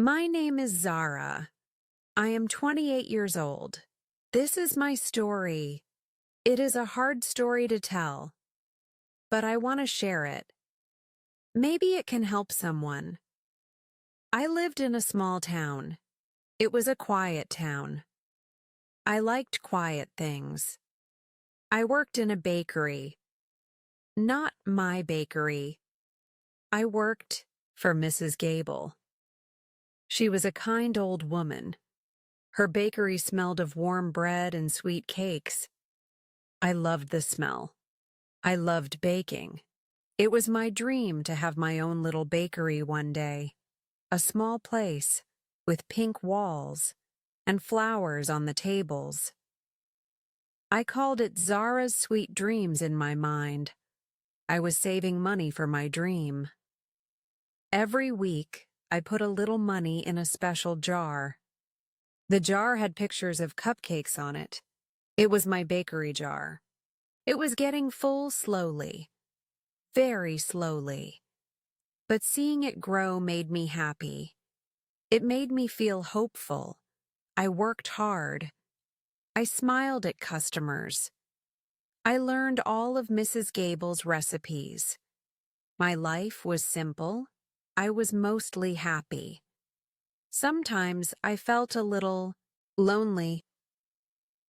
My name is Zara. I am 28 years old. This is my story. It is a hard story to tell, but I want to share it. Maybe it can help someone. I lived in a small town. It was a quiet town. I liked quiet things. I worked in a bakery. Not my bakery. I worked for Mrs. Gable. She was a kind old woman. Her bakery smelled of warm bread and sweet cakes. I loved the smell. I loved baking. It was my dream to have my own little bakery one day. A small place with pink walls and flowers on the tables. I called it Zara's Sweet Dreams in my mind. I was saving money for my dream. Every week, I put a little money in a special jar. The jar had pictures of cupcakes on it. It was my bakery jar. It was getting full slowly, very slowly. But seeing it grow made me happy. It made me feel hopeful. I worked hard. I smiled at customers. I learned all of Mrs. Gable's recipes. My life was simple. I was mostly happy. Sometimes I felt a little lonely,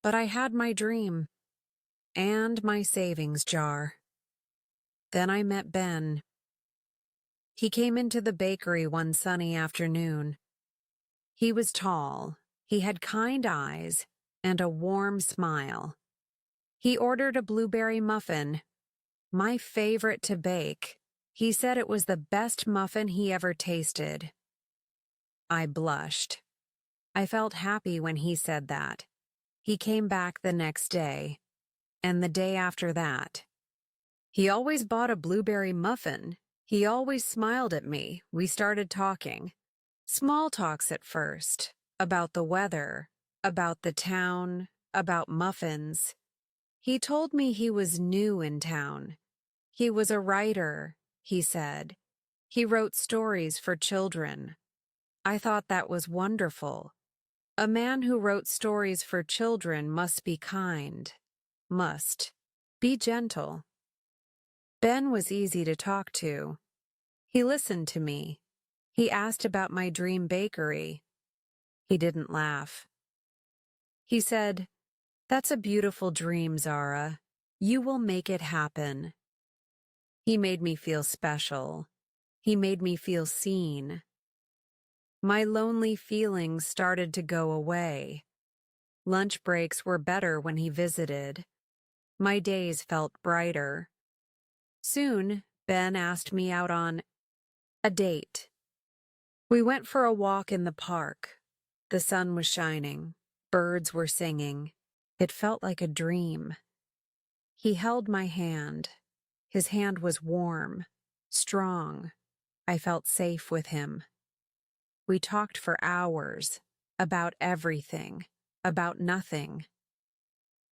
but I had my dream and my savings jar. Then I met Ben. He came into the bakery one sunny afternoon. He was tall, he had kind eyes, and a warm smile. He ordered a blueberry muffin, my favorite to bake. He said it was the best muffin he ever tasted. I blushed. I felt happy when he said that. He came back the next day, and the day after that. He always bought a blueberry muffin. He always smiled at me. We started talking. Small talks at first, about the weather, about the town, about muffins. He told me he was new in town. He was a writer, he said. He wrote stories for children. I thought that was wonderful. A man who wrote stories for children must be kind, must be gentle. Ben was easy to talk to. He listened to me. He asked about my dream bakery. He didn't laugh. He said, "That's a beautiful dream, Zara. You will make it happen." He made me feel special. He made me feel seen. My lonely feelings started to go away. Lunch breaks were better when he visited. My days felt brighter. Soon, Ben asked me out on a date. We went for a walk in the park. The sun was shining. Birds were singing. It felt like a dream. He held my hand. His hand was warm, strong. I felt safe with him. We talked for hours, about everything, about nothing.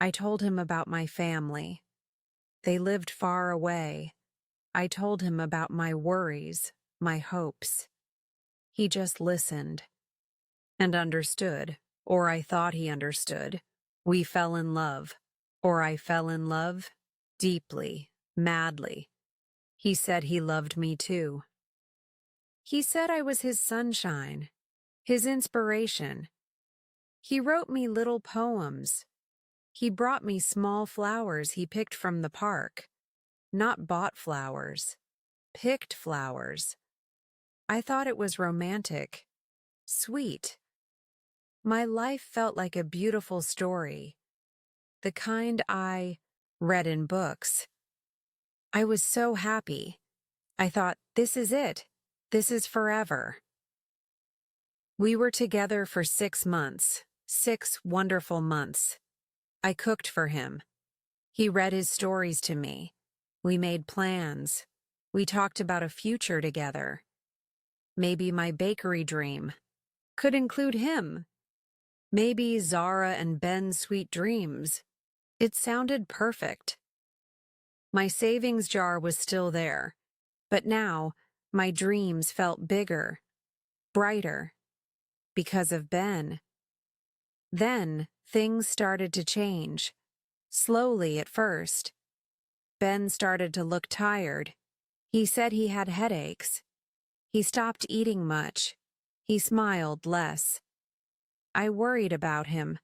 I told him about my family. They lived far away. I told him about my worries, my hopes. He just listened and understood, or I thought he understood. We fell in love, or I fell in love, deeply, madly. He said he loved me too. He said I was his sunshine, his inspiration. He wrote me little poems. He brought me small flowers he picked from the park. Not bought flowers, picked flowers. I thought it was romantic, sweet. My life felt like a beautiful story, the kind I read in books. I was so happy. I thought, this is it. This is forever. We were together for 6 months, 6 wonderful months. I cooked for him. He read his stories to me. We made plans. We talked about a future together. Maybe my bakery dream could include him. Maybe Zara and Ben's sweet dreams. It sounded perfect. My savings jar was still there, but now my dreams felt bigger, brighter. because of Ben. Then, things started to change. Slowly at first. Ben started to look tired. He said he had headaches. He stopped eating much. He smiled less. I worried about him.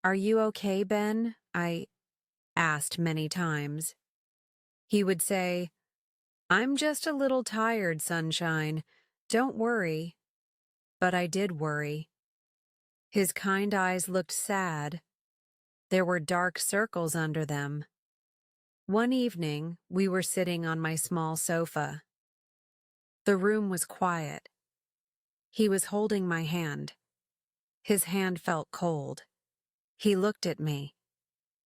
"Are you okay, Ben?" I asked many times. He would say, "I'm just a little tired, sunshine. Don't worry." But I did worry. His kind eyes looked sad. There were dark circles under them. One evening, we were sitting on my small sofa. The room was quiet. He was holding my hand. His hand felt cold. He looked at me.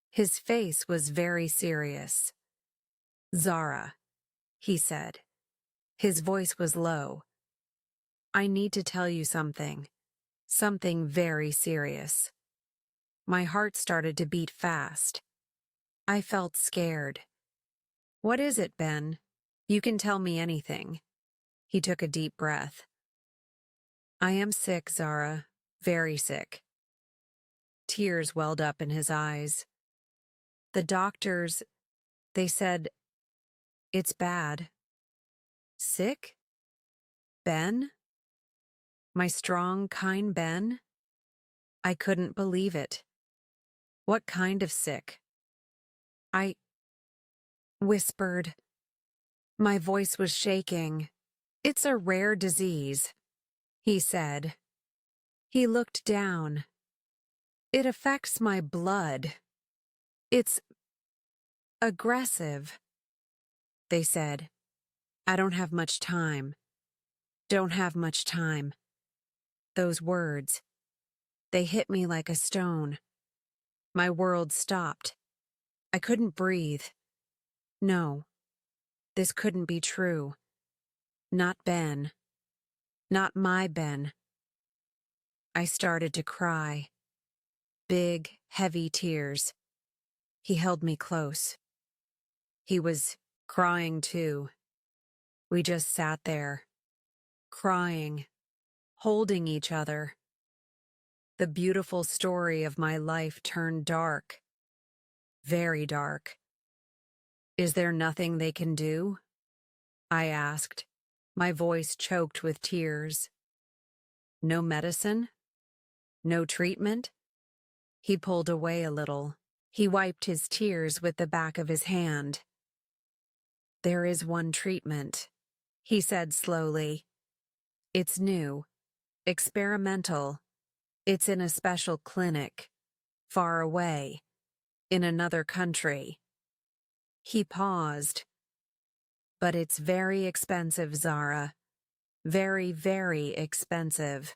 His face was very serious. "Zara," he said. His voice was low. "I need to tell you something. Something very serious." My heart started to beat fast. I felt scared. "What is it, Ben? You can tell me anything." He took a deep breath. "I am sick, Zara. Very sick." Tears welled up in his eyes. "The doctors, they said it's bad." "Sick? Ben? My strong, kind Ben?" I couldn't believe it. "What kind of sick?" I whispered. My voice was shaking. "It's a rare disease," he said. He looked down. "It affects my blood. It's aggressive." They said, "I don't have much time. Don't have much time." Those words, they hit me like a stone. My world stopped. I couldn't breathe. No, this couldn't be true. Not Ben. Not my Ben. I started to cry. Big, heavy tears. He held me close. He was crying too. We just sat there, crying, holding each other. The beautiful story of my life turned dark. Very dark. "Is there nothing they can do?" I asked, my voice choked with tears. "No medicine? No treatment?" He pulled away a little. He wiped his tears with the back of his hand. "There is one treatment," he said slowly. "It's new, experimental. It's in a special clinic, far away, in another country." He paused. "But it's very expensive, Zara. Very, very expensive.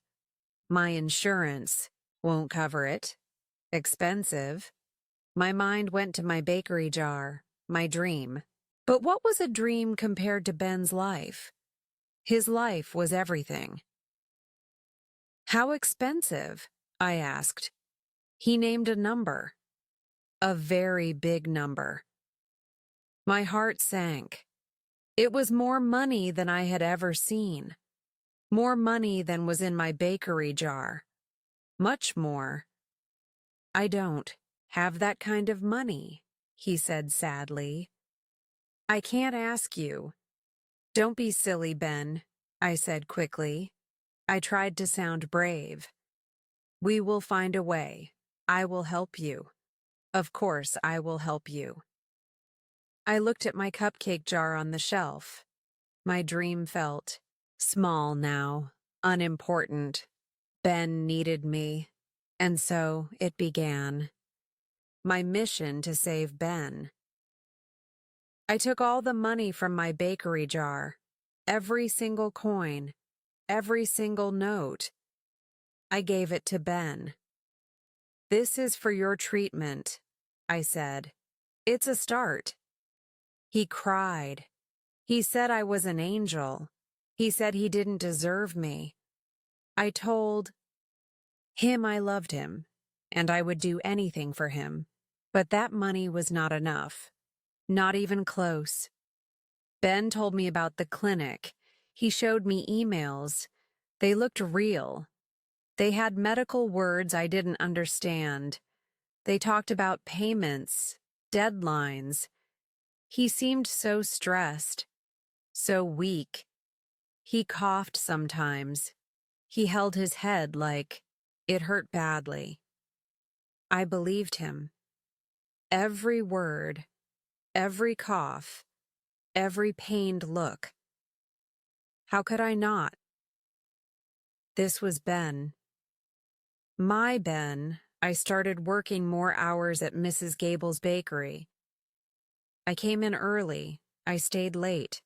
My insurance won't cover it." Expensive? My mind went to my bakery jar, my dream. But what was a dream compared to Ben's life? His life was everything. "How expensive?" I asked. He named a number. A very big number. My heart sank. It was more money than I had ever seen. More money than was in my bakery jar. Much more. "I don't have that kind of money," he said sadly. "I can't ask you." "Don't be silly, Ben," I said quickly. I tried to sound brave. "We will find a way. I will help you. Of course, I will help you." I looked at my cupcake jar on the shelf. My dream felt small now, unimportant. Ben needed me, and so it began. My mission to save Ben. I took all the money from my bakery jar, every single coin, every single note. I gave it to Ben. "This is for your treatment," I said. "It's a start." He cried. He said I was an angel. He said he didn't deserve me. I told him I loved him, and I would do anything for him. But that money was not enough. Not even close. Ben told me about the clinic. He showed me emails. They looked real. They had medical words I didn't understand. They talked about payments, deadlines. He seemed so stressed, so weak. He coughed sometimes. He held his head like it hurt badly. I believed him. Every word, every cough, every pained look. How could I not? This was Ben. My Ben. I started working more hours at Mrs. Gable's bakery. I came in early. I stayed late.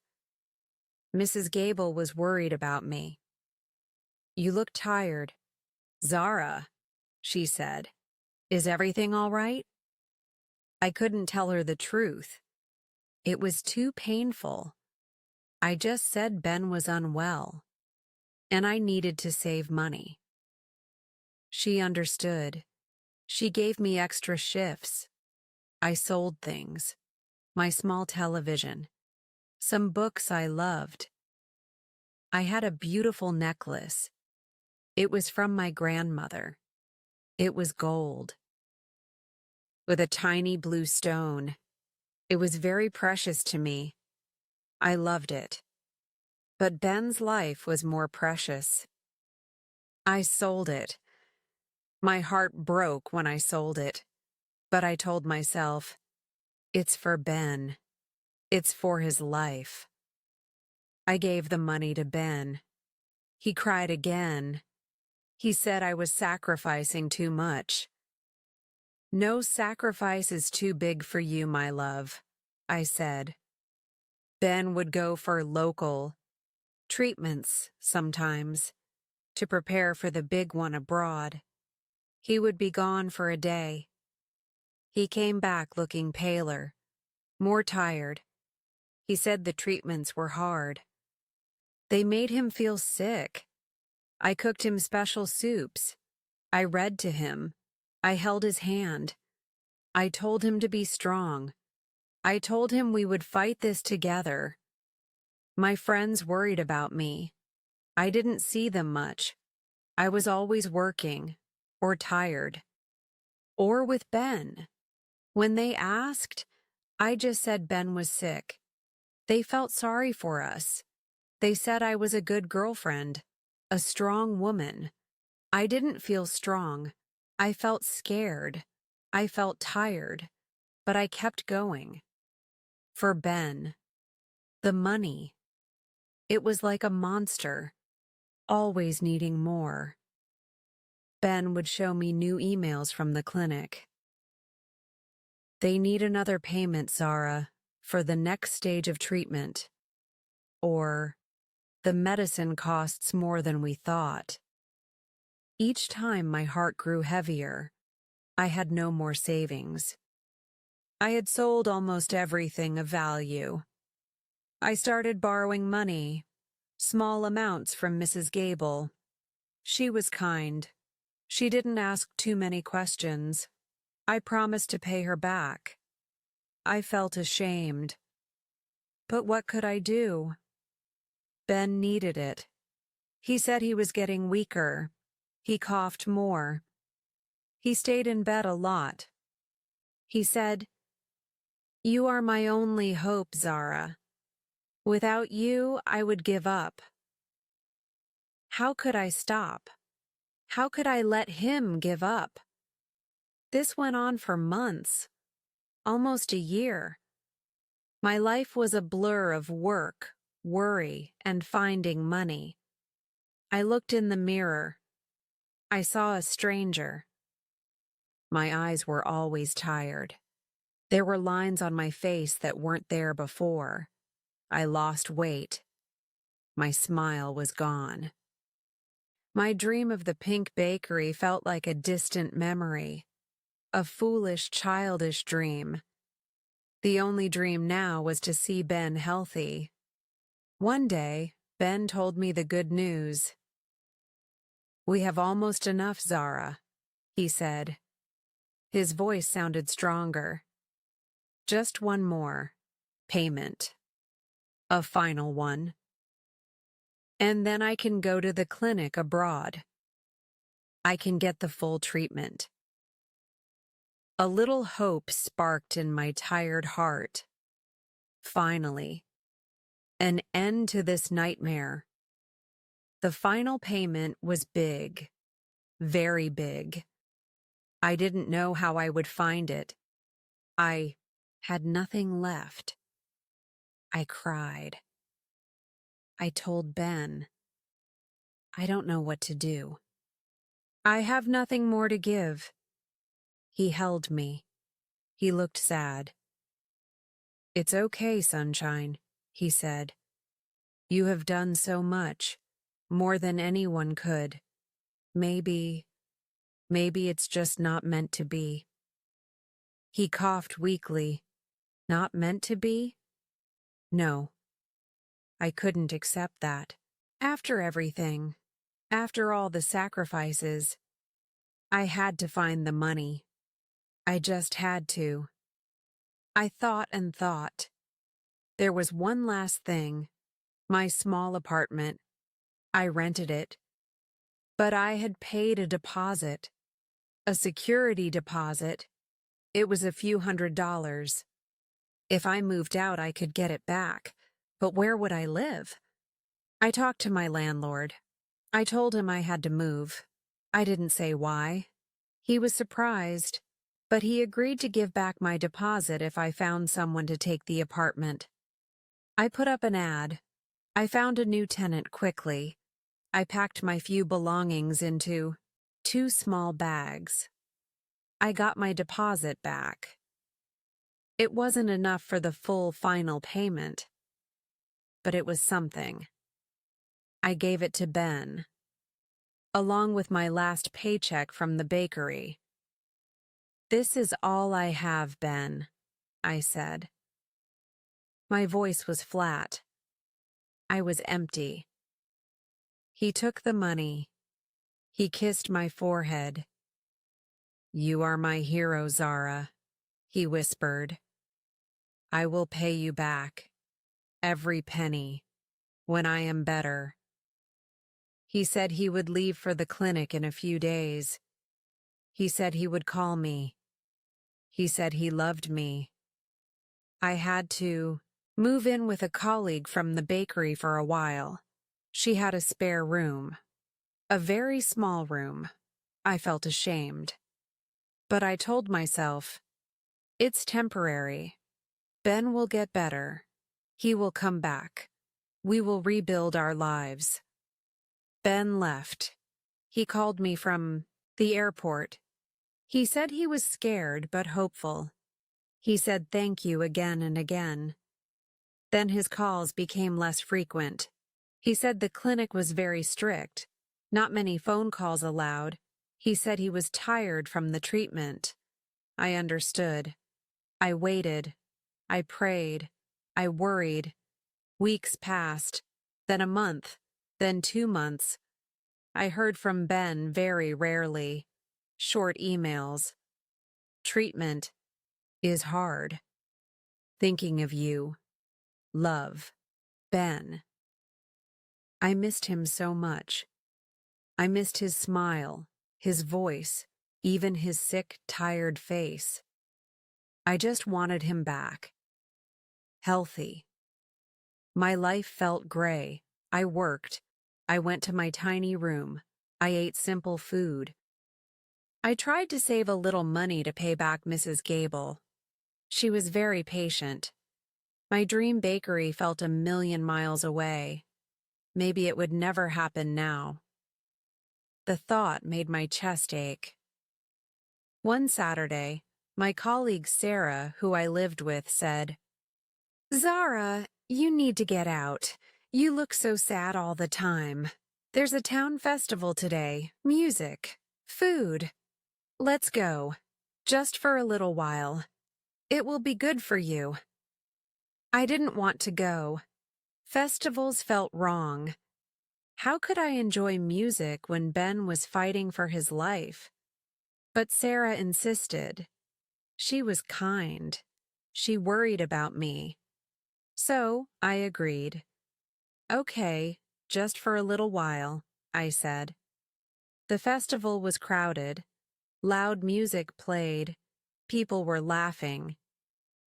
Mrs. Gable was worried about me. "You look tired." "Zara," she said, "is everything all right?" I couldn't tell her the truth. It was too painful. I just said Ben was unwell, and I needed to save money. She understood. She gave me extra shifts. I sold things. My small television. Some books I loved. I had a beautiful necklace. It was from my grandmother. It was gold, with a tiny blue stone. It was very precious to me. I loved it. But Ben's life was more precious. I sold it. My heart broke when I sold it. But I told myself, it's for Ben. It's for his life. I gave the money to Ben. He cried again. He said I was sacrificing too much. "No sacrifice is too big for you, my love," I said. Ben would go for local treatments sometimes to prepare for the big one abroad. He would be gone for a day. He came back looking paler, more tired. He said the treatments were hard. They made him feel sick. I cooked him special soups. I read to him. I held his hand. I told him to be strong. I told him we would fight this together. My friends worried about me. I didn't see them much. I was always working, or tired, or with Ben. When they asked, I just said Ben was sick. They felt sorry for us. They said I was a good girlfriend, a strong woman. I didn't feel strong. I felt scared. I felt tired, but I kept going. For Ben. The money. It was like a monster, always needing more. Ben would show me new emails from the clinic. "They need another payment, Zara, for the next stage of treatment." Or, "The medicine costs more than we thought." Each time my heart grew heavier. I had no more savings. I had sold almost everything of value. I started borrowing money, small amounts from Mrs. Gable. She was kind. She didn't ask too many questions. I promised to pay her back. I felt ashamed. But what could I do? Ben needed it. He said he was getting weaker. He coughed more. He stayed in bed a lot. He said, "You are my only hope, Zara. Without you, I would give up." How could I stop? How could I let him give up? This went on for months, almost a year. My life was a blur of work, worry, and finding money. I looked in the mirror. I saw a stranger. My eyes were always tired. There were lines on my face that weren't there before. I lost weight. My smile was gone. My dream of the pink bakery felt like a distant memory, a foolish, childish dream. The only dream now was to see Ben healthy. One day, Ben told me the good news. "We have almost enough, Zara," he said. His voice sounded stronger. "Just one more payment. A final one. And then I can go to the clinic abroad." I can get the full treatment. A little hope sparked in my tired heart. Finally, an end to this nightmare. The final payment was big, very big. I didn't know how I would find it. I had nothing left. I cried. I told Ben, I don't know what to do. I have nothing more to give. He held me. He looked sad. It's okay, sunshine, he said. You have done so much, more than anyone could. Maybe it's just not meant to be. He coughed weakly. Not meant to be? No. I couldn't accept that. After everything, after all the sacrifices, I had to find the money. I just had to. I thought and thought. There was one last thing. My small apartment. I rented it. But I had paid a deposit. A security deposit. It was a few $100s. If I moved out, I could get it back. But where would I live? I talked to my landlord. I told him I had to move. I didn't say why. He was surprised, but he agreed to give back my deposit if I found someone to take the apartment. I put up an ad. I found a new tenant quickly. I packed my few belongings into 2 small bags. I got my deposit back. It wasn't enough for the full final payment, but it was something. I gave it to Ben, along with my last paycheck from the bakery. This is all I have, Ben, I said. My voice was flat. I was empty. He took the money. He kissed my forehead. You are my hero, Zara, he whispered. I will pay you back, every penny, when I am better. He said he would leave for the clinic in a few days. He said he would call me. He said he loved me. I had to move in with a colleague from the bakery for a while. She had a spare room. A very small room. I felt ashamed. But I told myself, it's temporary. Ben will get better. He will come back. We will rebuild our lives. Ben left. He called me from the airport. He said he was scared but hopeful. He said thank you again and again. Then his calls became less frequent. He said the clinic was very strict. Not many phone calls allowed. He said he was tired from the treatment. I understood. I waited. I prayed. I worried. Weeks passed, then a month, then 2 months. I heard from Ben very rarely. Short emails. Treatment is hard. Thinking of you. Love. Ben. I missed him so much. I missed his smile, his voice, even his sick, tired face. I just wanted him back. Healthy. My life felt gray. I worked. I went to my tiny room. I ate simple food. I tried to save a little money to pay back Mrs. Gable. She was very patient. My dream bakery felt a million miles away. Maybe it would never happen now. The thought made my chest ache. One Saturday, my colleague Sarah, who I lived with, said, Zara, you need to get out. You look so sad all the time. There's a town festival today, music, food. Let's go, just for a little while. It will be good for you. I didn't want to go. Festivals felt wrong. How could I enjoy music when Ben was fighting for his life? But Sarah insisted. She was kind. She worried about me. So I agreed. Okay, just for a little while, I said. The festival was crowded. Loud music played. People were laughing,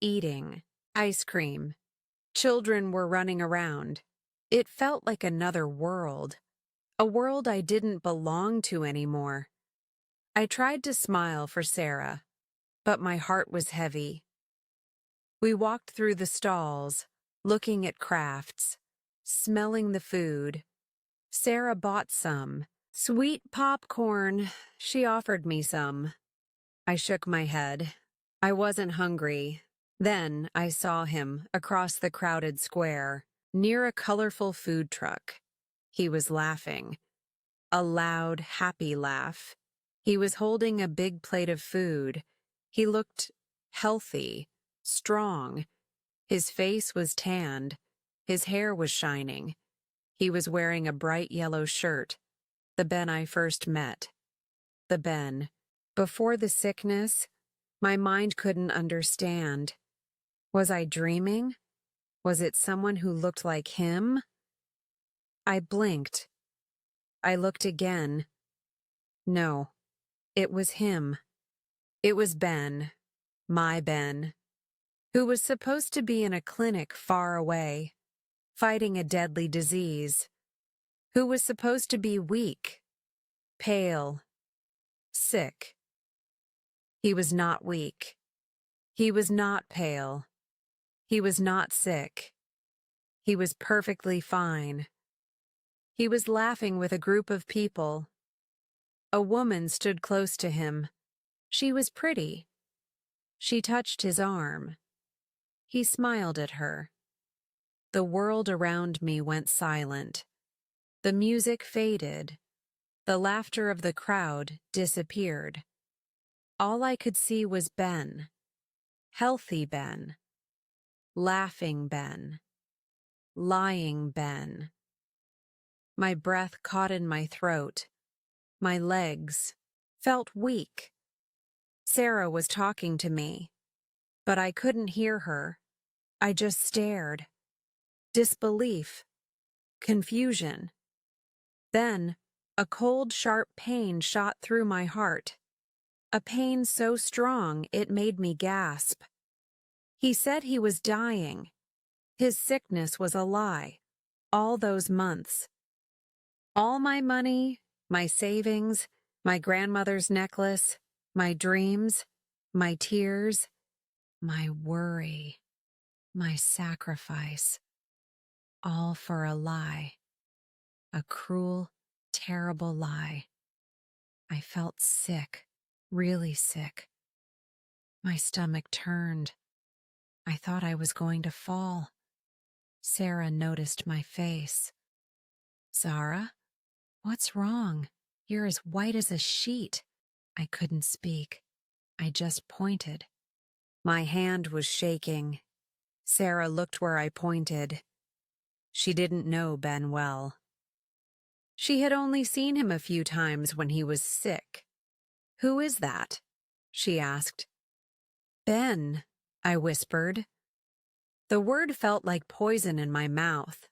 eating ice cream. Children were running around. It felt like another world, a world I didn't belong to anymore. I tried to smile for Sarah, but my heart was heavy. We walked through the stalls, looking at crafts, smelling the food. Sarah bought some sweet popcorn. She offered me some. I shook my head. I wasn't hungry. Then I saw him across the crowded square, near a colorful food truck. He was laughing. A loud, happy laugh. He was holding a big plate of food. He looked healthy, strong. His face was tanned. His hair was shining. He was wearing a bright yellow shirt. The Ben I first met. The Ben. Before the sickness, my mind couldn't understand. Was I dreaming? Was it someone who looked like him? I blinked. I looked again. No, it was him. It was Ben, my Ben, who was supposed to be in a clinic far away, fighting a deadly disease, who was supposed to be weak, pale, sick. He was not weak. He was not pale. He was not sick. He was perfectly fine. He was laughing with a group of people. A woman stood close to him. She was pretty. She touched his arm. He smiled at her. The world around me went silent. The music faded. The laughter of the crowd disappeared. All I could see was Ben. Healthy Ben. Laughing Ben. Lying Ben. My breath caught in my throat. My legs felt weak. Sarah was talking to me, but I couldn't hear her. I just stared. Disbelief. Confusion. Then, a cold, sharp pain shot through my heart. A pain so strong it made me gasp. He said he was dying. His sickness was a lie. All those months. All my money, my savings, my grandmother's necklace, my dreams, my tears, my worry, my sacrifice. All for a lie. A cruel, terrible lie. I felt sick, really sick. My stomach turned. I thought I was going to fall. Sarah noticed my face. Zara, what's wrong? You're as white as a sheet. I couldn't speak. I just pointed. My hand was shaking. Sarah looked where I pointed. She didn't know Ben well. She had only seen him a few times when he was sick. Who is that? She asked. Ben, I whispered. The word felt like poison in my mouth.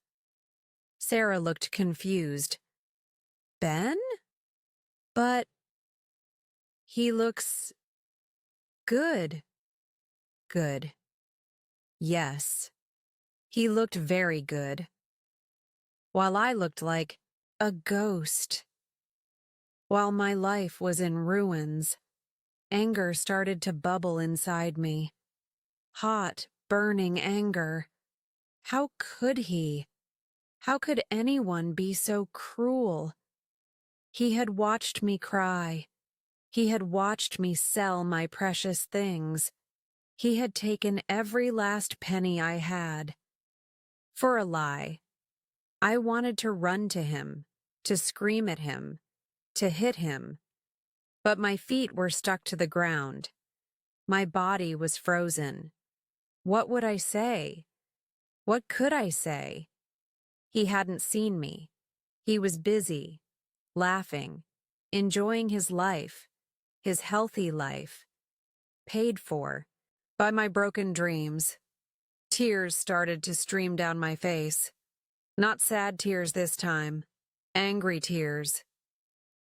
Sarah looked confused. Ben? But he looks good. Good. Yes. He looked very good. While I looked like a ghost. While my life was in ruins, anger started to bubble inside me. Hot, burning anger. How could he? How could anyone be so cruel? He had watched me cry. He had watched me sell my precious things. He had taken every last penny I had. For a lie. I wanted to run to him, to scream at him, to hit him. But my feet were stuck to the ground. My body was frozen. What would I say? What could I say? He hadn't seen me. He was busy, laughing, enjoying his life, his healthy life, paid for by my broken dreams. Tears started to stream down my face. Not sad tears this time, angry tears.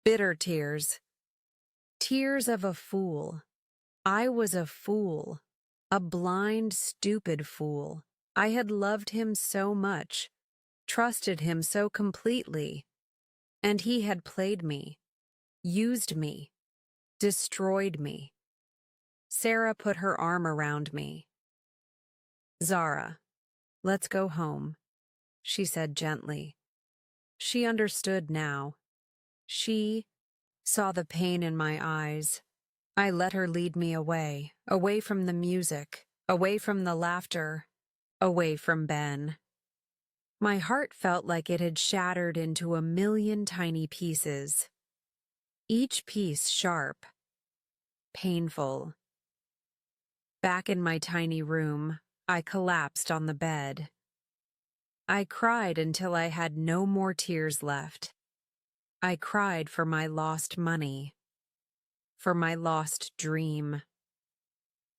Bitter tears. Tears of a fool. I was a fool. A blind, stupid fool. I had loved him so much, trusted him so completely, and he had played me, used me, destroyed me. Sarah put her arm around me. "Zara, let's go home," she said gently. She understood now. She saw the pain in my eyes. I let her lead me away, away from the music, away from the laughter, away from Ben. My heart felt like it had shattered into a million tiny pieces, each piece sharp, painful. Back in my tiny room, I collapsed on the bed. I cried until I had no more tears left. I cried for my lost money, for my lost dream,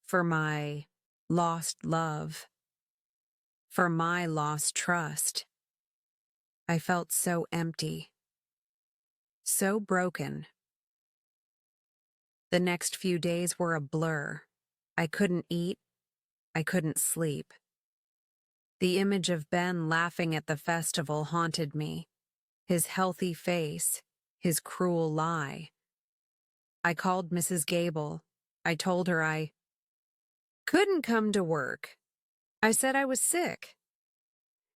for my lost love, for my lost trust. I felt so empty, so broken. The next few days were a blur. I couldn't eat, I couldn't sleep. The image of Ben laughing at the festival haunted me, his healthy face, his cruel lie. I called Mrs. Gable. I told her I couldn't come to work. I said I was sick.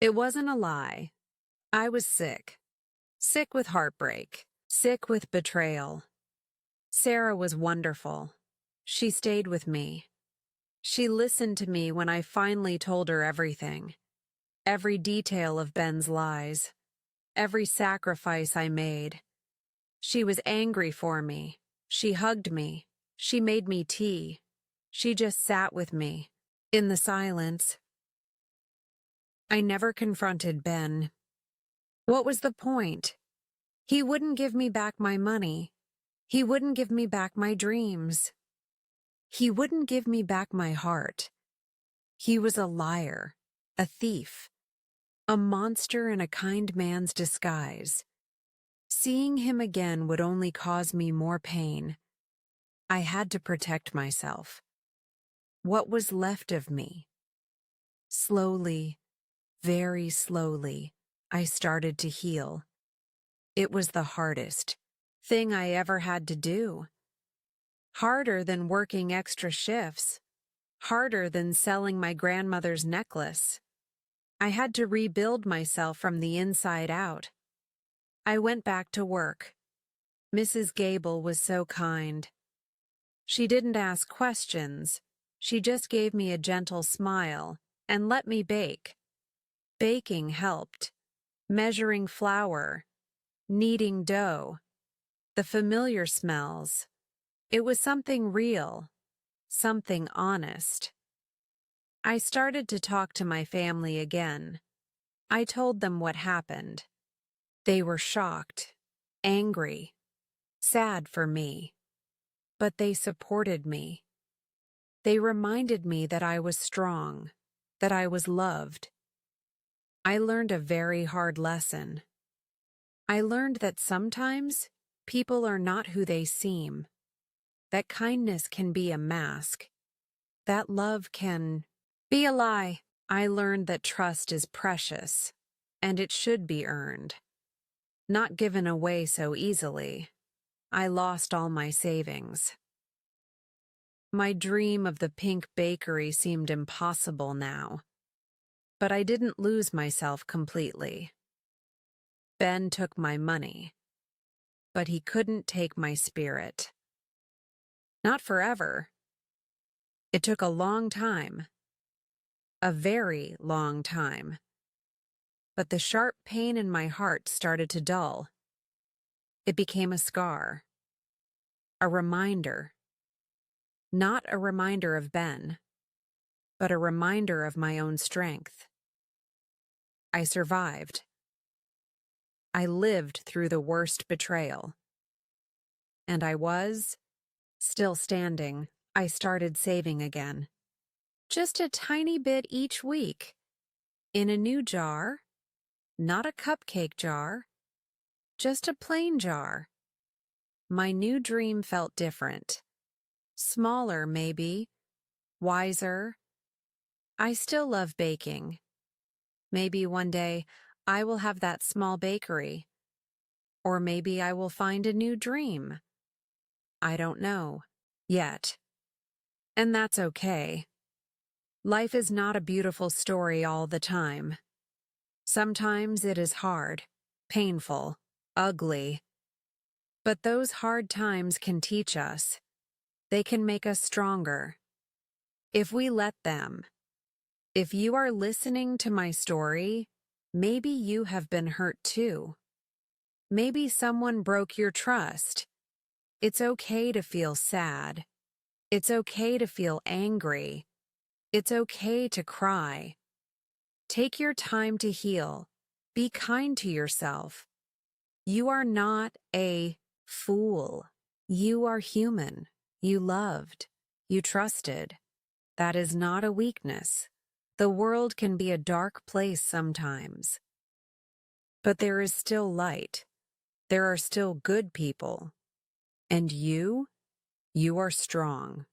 It wasn't a lie. I was sick. Sick with heartbreak. Sick with betrayal. Sarah was wonderful. She stayed with me. She listened to me when I finally told her everything. Every detail of Ben's lies. Every sacrifice I made. She was angry for me. She hugged me. She made me tea. She just sat with me, in the silence. I never confronted Ben. What was the point? He wouldn't give me back my money. He wouldn't give me back my dreams. He wouldn't give me back my heart. He was a liar, a thief, a monster in a kind man's disguise. Seeing him again would only cause me more pain. I had to protect myself. What was left of me? Slowly, very slowly, I started to heal. It was the hardest thing I ever had to do. Harder than working extra shifts. Harder than selling my grandmother's necklace. I had to rebuild myself from the inside out. I went back to work. Mrs. Gable was so kind. She didn't ask questions. She just gave me a gentle smile and let me bake. Baking helped. Measuring flour, kneading dough, the familiar smells. It was something real, something honest. I started to talk to my family again. I told them what happened. They were shocked, angry, sad for me, but they supported me. They reminded me that I was strong, that I was loved. I learned a very hard lesson. I learned that sometimes people are not who they seem, that kindness can be a mask, that love can be a lie. I learned that trust is precious, and it should be earned, not given away so easily. I lost all my savings. My dream of the pink bakery seemed impossible now, but I didn't lose myself completely. Ben took my money, but he couldn't take my spirit. Not forever. It took a long time, a very long time. But the sharp pain in my heart started to dull. It became a scar, a reminder. Not a reminder of Ben, but a reminder of my own strength. I survived. I lived through the worst betrayal. And I was still standing. I started saving again. Just a tiny bit each week. In a new jar, not a cupcake jar, just a plain jar. My new dream felt different. Smaller, maybe. Wiser. I still love baking. Maybe one day I will have that small bakery. Or maybe I will find a new dream. I don't know. Yet. And that's okay. Life is not a beautiful story all the time. Sometimes it is hard, painful, ugly. But those hard times can teach us. They can make us stronger. If we let them. If you are listening to my story, maybe you have been hurt too. Maybe someone broke your trust. It's okay to feel sad. It's okay to feel angry. It's okay to cry. Take your time to heal. Be kind to yourself. You are not a fool. You are human. You loved. You trusted. That is not a weakness. The world can be a dark place sometimes. But there is still light. There are still good people. And you are strong.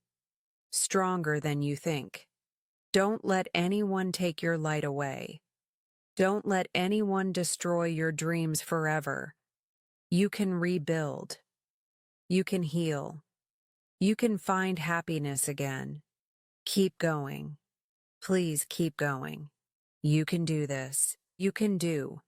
Stronger than you think. Don't let anyone take your light away. Don't let anyone destroy your dreams forever. You can rebuild. You can heal. You can find happiness again. Keep going. Please keep going. You can do this. You can do